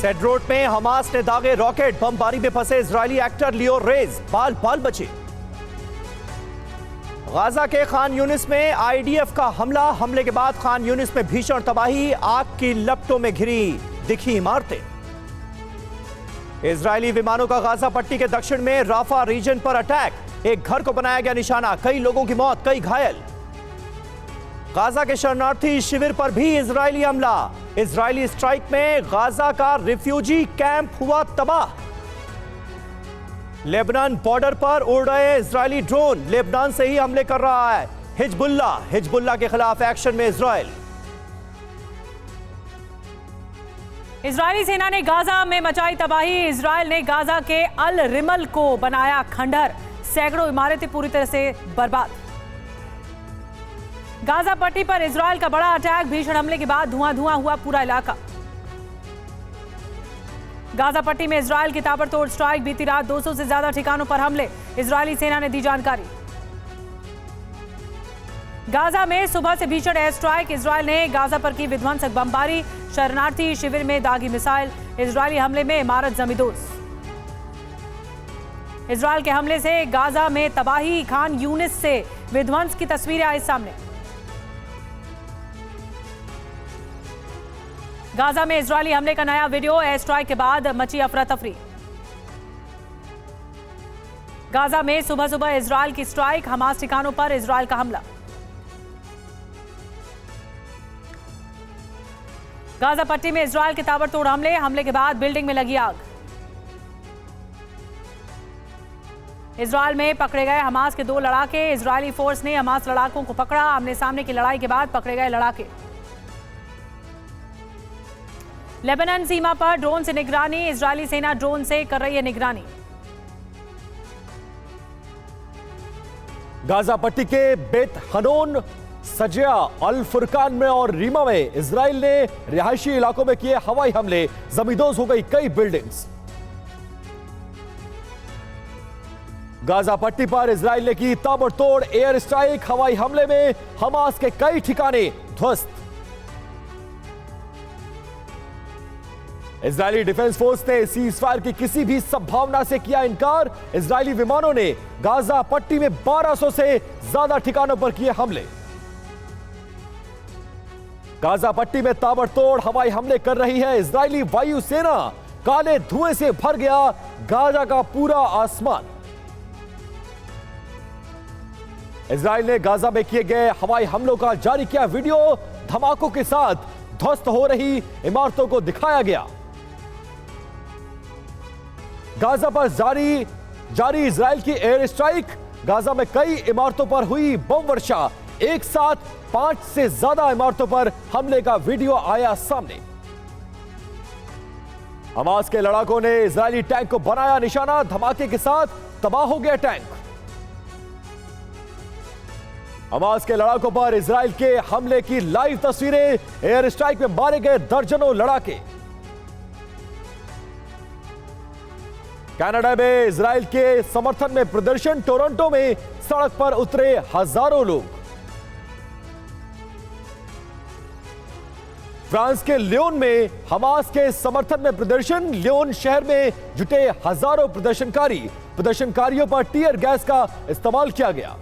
सेड्रोट में हमास ने दागे रॉकेट, बमबारी में फंसे इजरायली एक्टर लियो रेज बाल बाल बचे। गाजा के खान यूनिस में आईडीएफ का हमले के बाद खान यूनिस में भीषण तबाही, आग की लपटों में घिरी दिखी इमारतें। इजरायली विमानों का गाजा पट्टी के दक्षिण में राफा रीजन पर अटैक, एक घर को बनाया गया निशाना, कई लोगों की मौत, कई घायल। गाजा के शरणार्थी शिविर पर भी इजरायली हमला, इजरायली स्ट्राइक में गाजा का रिफ्यूजी कैंप हुआ तबाह। लेबनान बॉर्डर पर उड़ रहे इजरायली ड्रोन, लेबनान से ही हमले कर रहा है हिजबुल्लाह के खिलाफ एक्शन में इजरायल। इजरायली सेना ने गाजा में मचाई तबाही, इजरायल ने गाजा के अल रिमल को बनाया खंडहर, सैकड़ों इमारतें पूरी तरह से बर्बाद। गाजा पट्टी पर इजरायल का बड़ा अटैक, भीषण हमले के बाद धुआं धुआं हुआ पूरा इलाका। गाजा पट्टी में इजरायल की ताबड़तोड़ स्ट्राइक, बीती रात 200 से ज्यादा ठिकानों पर हमले, इजरायली सेना ने दी जानकारी। गाजा में सुबह से भीषण एयर स्ट्राइक, इजरायल ने गाजा पर की विध्वंसक बमबारी, शरणार्थी शिविर में दागी मिसाइल, इजरायली हमले में इमारत जमींदोज। इजरायल के हमले से गाजा में तबाही, खान यूनिस से विध्वंस की तस्वीरें आई सामने। गाजा में इजरायली हमले का नया वीडियो, एयर स्ट्राइक के बाद मची अफरा तफरी। गाजा में सुबह सुबह इजरायल की स्ट्राइक, हमास ठिकानों पर इजरायल का हमला। गाजा पट्टी में इजरायल के ताबड़तोड़ हमले के बाद बिल्डिंग में लगी आग। इजरायल में पकड़े गए हमास के 2 लड़ाके, इजरायली फोर्स ने हमास लड़ाकों को पकड़ा, आमने सामने की लड़ाई के बाद पकड़े गए लड़ाके। लेबनान सीमा पर ड्रोन से निगरानी, इजरायली सेना ड्रोन से कर रही है निगरानी। गाजा पट्टी के बेत हनोन, सजिया, अल फुरकान में और रीमा में इजराइल ने रिहायशी इलाकों में किए हवाई हमले, जमींदोज हो गई कई बिल्डिंग्स। गाजा पट्टी पर इजराइल ने की ताबड़तोड़ एयर स्ट्राइक, हवाई हमले में हमास के कई ठिकाने ध्वस्त। इजरायली डिफेंस फोर्स ने सीजफायर की किसी भी संभावना से किया इनकार, इजरायली विमानों ने गाजा पट्टी में 1200 से ज्यादा ठिकानों पर किए हमले। गाजा पट्टी में ताबड़तोड़ हवाई हमले कर रही है इजरायली वायुसेना, काले धुएं से भर गया गाजा का पूरा आसमान। इजरायल ने गाजा में किए गए हवाई हमलों का जारी किया वीडियो, धमाकों के साथ ध्वस्त हो रही इमारतों को दिखाया गया। गाजा पर जारी इजरायल की एयर स्ट्राइक, गाजा में कई इमारतों पर हुई बम वर्षा, एक साथ 5 से ज्यादा इमारतों पर हमले का वीडियो आया सामने। हमास के लड़ाकों ने इजरायली टैंक को बनाया निशाना, धमाके के साथ तबाह हो गया टैंक। हमास के लड़ाकों पर इजरायल के हमले की लाइव तस्वीरें, एयर स्ट्राइक में मारे गए दर्जनों लड़ाके। कनाडा में इजरायल के समर्थन में प्रदर्शन, टोरंटो में सड़क पर उतरे हजारों लोग। फ्रांस के लियोन में हमास के समर्थन में प्रदर्शन, लियोन शहर में जुटे हजारों प्रदर्शनकारियों पर टीयर गैस का इस्तेमाल किया गया।